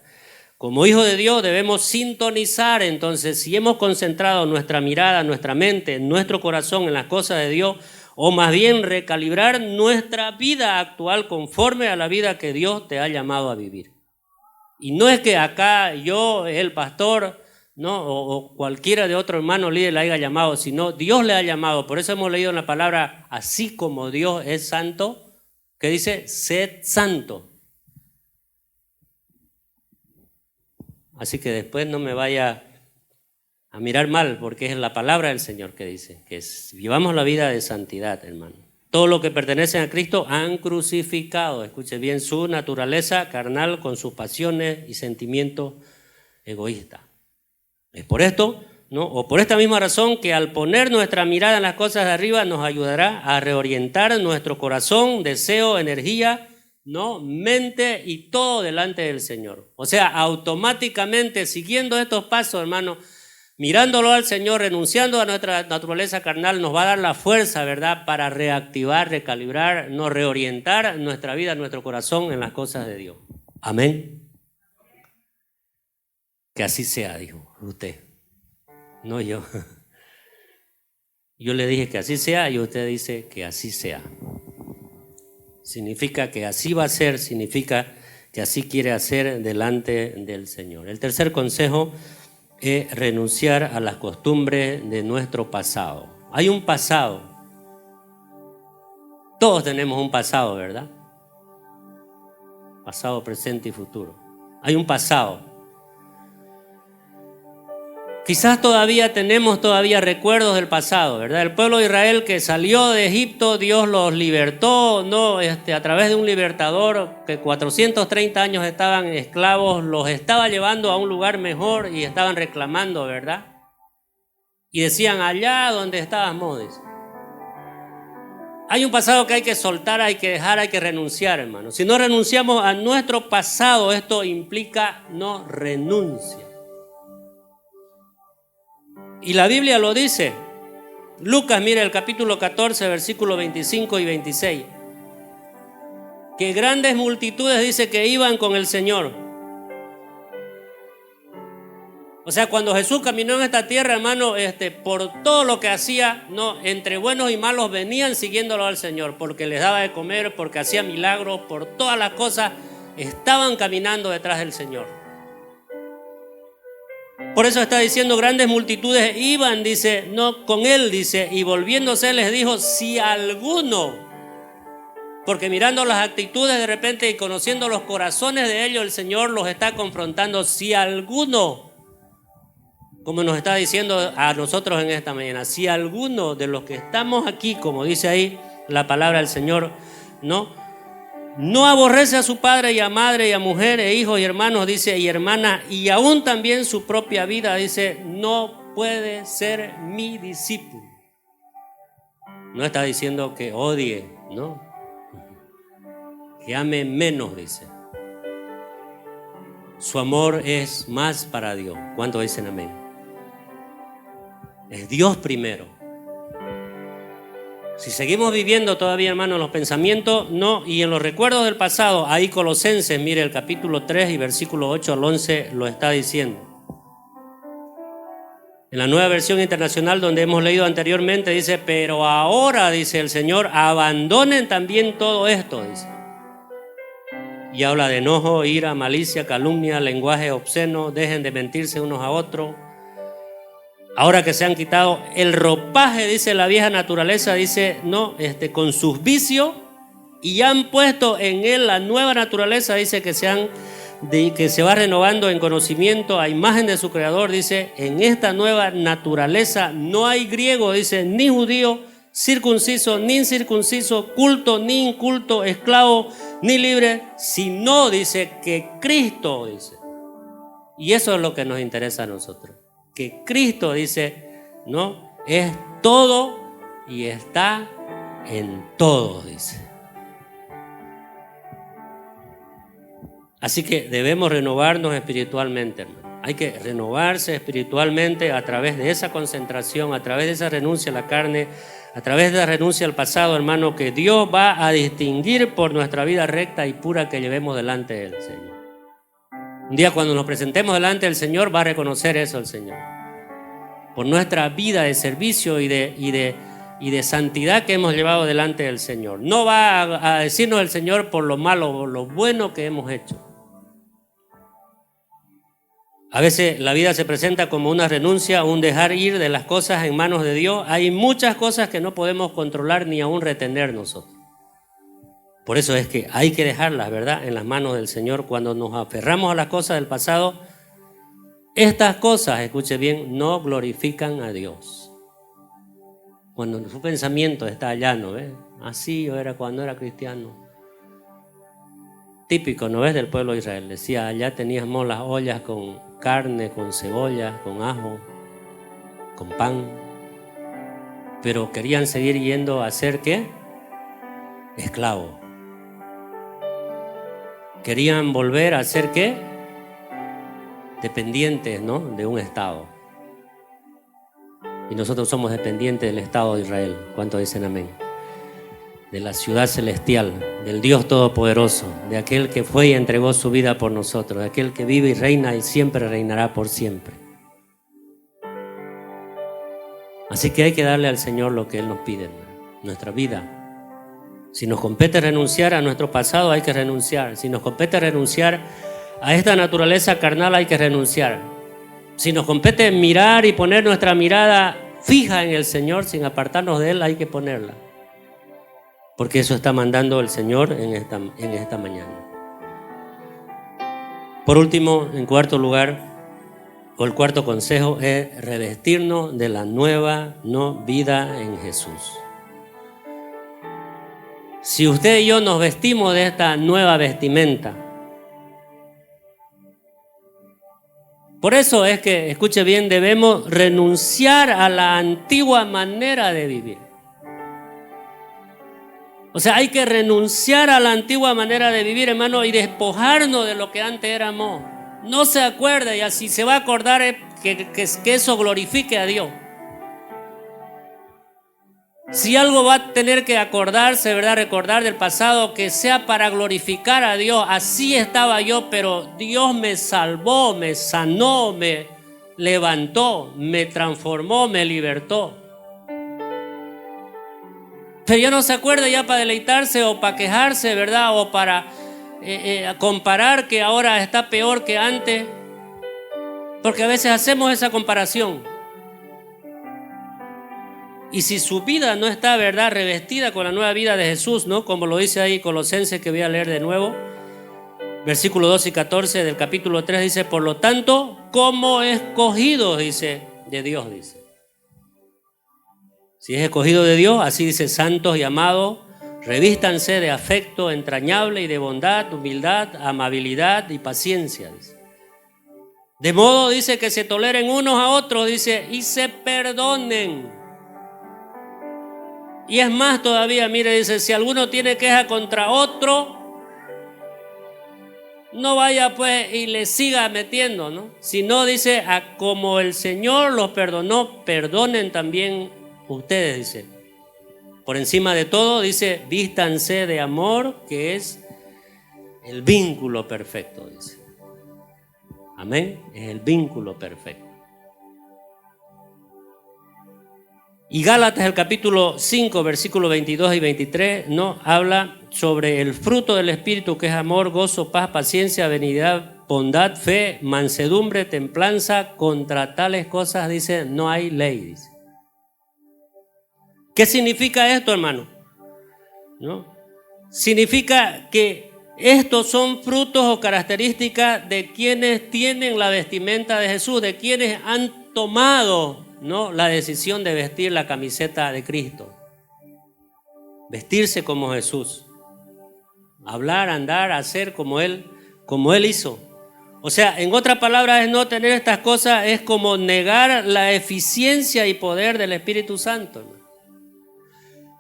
Speaker 1: Como hijos de Dios debemos sintonizar, entonces, si hemos concentrado nuestra mirada, nuestra mente, nuestro corazón en las cosas de Dios, o más bien recalibrar nuestra vida actual conforme a la vida que Dios te ha llamado a vivir. Y no es que acá yo, el pastor, ¿no?, o cualquiera de otro hermano líder le haya llamado, sino Dios le ha llamado. Por eso hemos leído en la palabra, así como Dios es santo, que dice, sed santo. Así que después no me vaya a mirar mal, porque es la palabra del Señor que dice, que vivamos la vida de santidad, hermano. Todo lo que pertenece a Cristo han crucificado, escuche bien, su naturaleza carnal con sus pasiones y sentimientos egoístas. Es por esto, ¿no?, o por esta misma razón, que al poner nuestra mirada en las cosas de arriba nos ayudará a reorientar nuestro corazón, deseo, energía, ¿no?, mente y todo delante del Señor. O sea, automáticamente siguiendo estos pasos, hermano, mirándolo al Señor, renunciando a nuestra naturaleza carnal, nos va a dar la fuerza, ¿verdad?, para reactivar, recalibrar, no reorientar nuestra vida, nuestro corazón en las cosas de Dios. Amén. Que así sea, dijo usted, no yo. Yo le dije que así sea y usted dice que así sea. Significa que así va a ser, significa que así quiere hacer delante del Señor. El tercer consejo es renunciar a las costumbres de nuestro pasado. Hay un pasado. Todos tenemos un pasado, ¿verdad? Pasado, presente y futuro. Hay un pasado. Quizás tenemos recuerdos del pasado, ¿verdad? El pueblo de Israel que salió de Egipto, Dios los libertó, ¿no? A través de un libertador que 430 años estaban esclavos, los estaba llevando a un lugar mejor y estaban reclamando, ¿verdad? Y decían, allá donde estábamos, dice. Hay un pasado que hay que soltar, hay que dejar, hay que renunciar, hermano. Si no renunciamos a nuestro pasado, esto implica no renuncia. Y la Biblia lo dice. Lucas, mira el capítulo 14, versículos 25 y 26. Que grandes multitudes, dice, que iban con el Señor. O sea, cuando Jesús caminó en esta tierra, hermano, por todo lo que hacía, no, entre buenos y malos venían siguiéndolo al Señor, porque les daba de comer, porque hacía milagros, por todas las cosas, estaban caminando detrás del Señor. Por eso está diciendo, grandes multitudes iban, dice, no con él, dice, y volviéndose les dijo, si alguno, porque mirando las actitudes de repente y conociendo los corazones de ellos, el Señor los está confrontando, si alguno, como nos está diciendo a nosotros en esta mañana, si alguno de los que estamos aquí, como dice ahí la palabra del Señor, no aborrece a su padre y a madre y a mujer e hijos y hermanos, dice, y hermana, y aún también su propia vida, dice, no puede ser mi discípulo. No está diciendo que odie, ¿no? Que ame menos, dice. Su amor es más para Dios. ¿Cuántos dicen amén? Es Dios primero. Si seguimos viviendo todavía, hermano, en los pensamientos, no, y en los recuerdos del pasado, ahí Colosenses, mire, el capítulo 3 y versículo 8 al 11 lo está diciendo. En la Nueva Versión Internacional, donde hemos leído anteriormente, dice, pero ahora, dice el Señor, abandonen también todo esto, dice. y habla de enojo, ira, malicia, calumnia, lenguaje obsceno. Dejen de mentirse unos a otros. Ahora que se han quitado el ropaje, dice la vieja naturaleza, dice, no, con sus vicios, y han puesto en él la nueva naturaleza, dice que se va renovando en conocimiento a imagen de su creador. Dice, en esta nueva naturaleza no hay griego, dice, ni judío, circunciso, ni incircunciso, culto, ni inculto, esclavo, ni libre, sino, dice, que Cristo, dice. Y eso es lo que nos interesa a nosotros. Que Cristo, dice, no, es todo y está en todo, dice. Así que debemos renovarnos espiritualmente, hermano. Hay que renovarse espiritualmente a través de esa concentración, a través de esa renuncia a la carne, a través de la renuncia al pasado, hermano, que Dios va a distinguir por nuestra vida recta y pura que llevemos delante del Señor. Un día cuando nos presentemos delante del Señor va a reconocer eso el Señor. Por nuestra vida de servicio y de santidad que hemos llevado delante del Señor. No va a decirnos el Señor por lo malo o lo bueno que hemos hecho. A veces la vida se presenta como una renuncia, un dejar ir de las cosas en manos de Dios. Hay muchas cosas que no podemos controlar ni aún retener nosotros. Por eso es que hay que dejarlas, ¿verdad?, en las manos del Señor. Cuando nos aferramos a las cosas del pasado, estas cosas, escuche bien, no glorifican a Dios. Cuando su pensamiento está allá, ¿no ves? Así yo era cuando era cristiano. Típico, ¿no ves?, del pueblo de Israel. Decía, allá teníamos las ollas con carne, con cebolla, con ajo, con pan. Pero querían seguir yendo a ser, ¿qué? Esclavos. Querían volver a ser, ¿qué? Dependientes, ¿no?, de un Estado. Y nosotros somos dependientes del Estado de Israel. ¿Cuántos dicen amén? De la ciudad celestial, del Dios Todopoderoso, de aquel que fue y entregó su vida por nosotros, de aquel que vive y reina y siempre reinará por siempre. Así que hay que darle al Señor lo que Él nos pide, nuestra vida. Si nos compete renunciar a nuestro pasado, hay que renunciar. Si nos compete renunciar a esta naturaleza carnal, hay que renunciar. Si nos compete mirar y poner nuestra mirada fija en el Señor sin apartarnos de Él, hay que ponerla. Porque eso está mandando el Señor en esta mañana. Por último, en cuarto lugar, o el cuarto consejo es revestirnos de la nueva vida en Jesús. Si usted y yo nos vestimos de esta nueva vestimenta, por eso es que, escuche bien, debemos renunciar a la antigua manera de vivir. O sea, hay que renunciar a la antigua manera de vivir, hermano, y despojarnos de lo que antes éramos. No se acuerda, y así se va a acordar que eso glorifique a Dios. Si algo va a tener que acordarse, ¿verdad?, recordar del pasado, que sea para glorificar a Dios. Así estaba yo, pero Dios me salvó, me sanó, me levantó, me transformó, me libertó. Pero ya no se acuerda ya para deleitarse o para quejarse, ¿verdad?, o para comparar que ahora está peor que antes. Porque a veces hacemos esa comparación. Y si su vida no está, ¿verdad?, revestida con la nueva vida de Jesús, ¿no?, como lo dice ahí Colosenses, que voy a leer de nuevo, versículos 12 y 14 del capítulo 3, dice, por lo tanto, como escogidos, dice, de Dios, dice. Si es escogido de Dios, así dice, santos y amados, revístanse de afecto entrañable y de bondad, humildad, amabilidad y paciencia, dice. De modo, dice, que se toleren unos a otros, dice, y se perdonen. Y es más todavía, mire, dice, si alguno tiene queja contra otro, no vaya pues y le siga metiendo, ¿no? Sino, dice, como el Señor los perdonó, perdonen también ustedes, dice. Por encima de todo, dice, vístanse de amor, que es el vínculo perfecto, dice. Amén, es el vínculo perfecto. Y Gálatas, el capítulo 5, versículos 22 y 23, ¿no?, habla sobre el fruto del Espíritu, que es amor, gozo, paz, paciencia, benignidad, bondad, fe, mansedumbre, templanza. Contra tales cosas, dice, no hay ley, dice. ¿Qué significa esto, hermano? ¿No? Significa que estos son frutos o características de quienes tienen la vestimenta de Jesús, de quienes han tomado, ¿no?, la decisión de vestir la camiseta de Cristo. Vestirse como Jesús. Hablar, andar, hacer como Él hizo. O sea, en otras palabras, es no tener estas cosas, es como negar la eficiencia y poder del Espíritu Santo, hermano.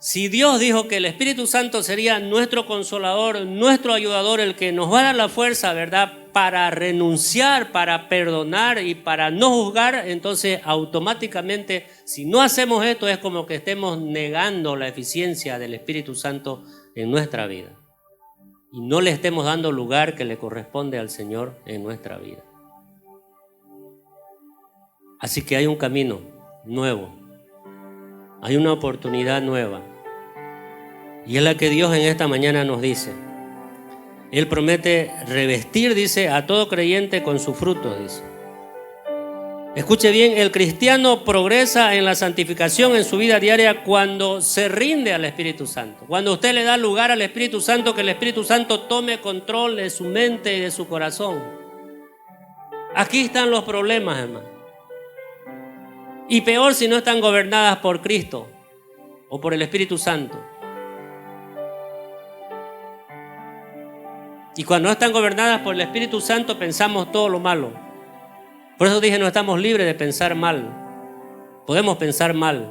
Speaker 1: Si Dios dijo que el Espíritu Santo sería nuestro consolador, nuestro ayudador, el que nos va a dar la fuerza, ¿verdad?, para renunciar, para perdonar y para no juzgar, entonces automáticamente, si no hacemos esto, es como que estemos negando la eficiencia del Espíritu Santo en nuestra vida. Y no le estemos dando lugar que le corresponde al Señor en nuestra vida. Así que hay un camino nuevo, hay una oportunidad nueva. Y es la que Dios en esta mañana nos dice. Él promete revestir, dice, a todo creyente con su fruto, dice. Escuche bien, el cristiano progresa en la santificación en su vida diaria cuando se rinde al Espíritu Santo. Cuando usted le da lugar al Espíritu Santo, que el Espíritu Santo tome control de su mente y de su corazón. Aquí están los problemas, hermano. Y peor si no están gobernadas por Cristo o por el Espíritu Santo. Y cuando no están gobernadas por el Espíritu Santo, pensamos todo lo malo. Por eso dije, no estamos libres de pensar mal. Podemos pensar mal,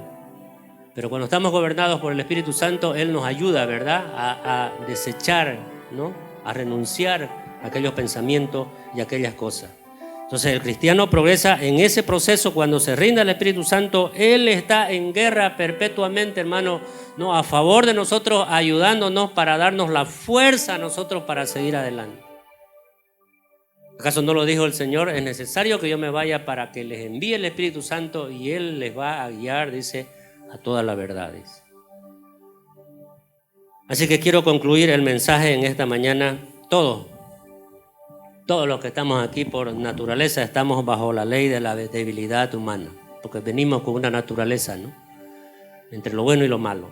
Speaker 1: pero cuando estamos gobernados por el Espíritu Santo, Él nos ayuda, ¿verdad?, a desechar, ¿no?, a renunciar a aquellos pensamientos y aquellas cosas. Entonces el cristiano progresa en ese proceso cuando se rinde al Espíritu Santo. Él está en guerra perpetuamente, hermano, ¿no?, a favor de nosotros, ayudándonos para darnos la fuerza a nosotros para seguir adelante. ¿Acaso no lo dijo el Señor? Es necesario que yo me vaya para que les envíe el Espíritu Santo y Él les va a guiar, dice, a toda la verdad, dice. Así que quiero concluir el mensaje en esta mañana. Todos los que estamos aquí por naturaleza estamos bajo la ley de la debilidad humana, porque venimos con una naturaleza, ¿no?, entre lo bueno y lo malo.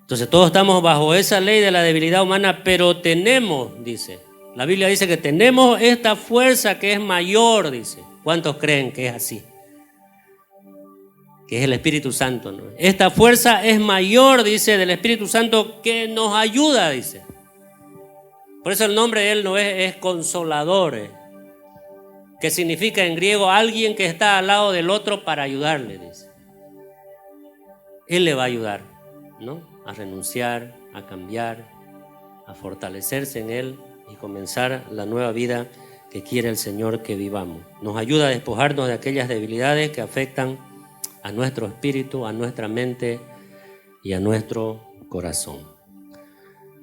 Speaker 1: Entonces todos estamos bajo esa ley de la debilidad humana, pero tenemos, dice, la Biblia dice que tenemos esta fuerza que es mayor, dice. ¿Cuántos creen que es así? Que es el Espíritu Santo, ¿no? Esta fuerza es mayor, dice, del Espíritu Santo, que nos ayuda, dice. Por eso el nombre de Él no es consolador, que significa en griego alguien que está al lado del otro para ayudarle, dice. Él le va a ayudar, ¿no?, a renunciar, a cambiar, a fortalecerse en Él y comenzar la nueva vida que quiere el Señor que vivamos. Nos ayuda a despojarnos de aquellas debilidades que afectan a nuestro espíritu, a nuestra mente y a nuestro corazón.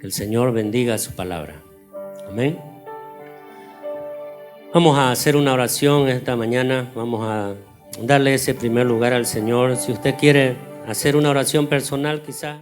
Speaker 1: Que el Señor bendiga su palabra. Amén. Vamos a hacer una oración esta mañana. Vamos a darle ese primer lugar al Señor. Si usted quiere hacer una oración personal, quizás.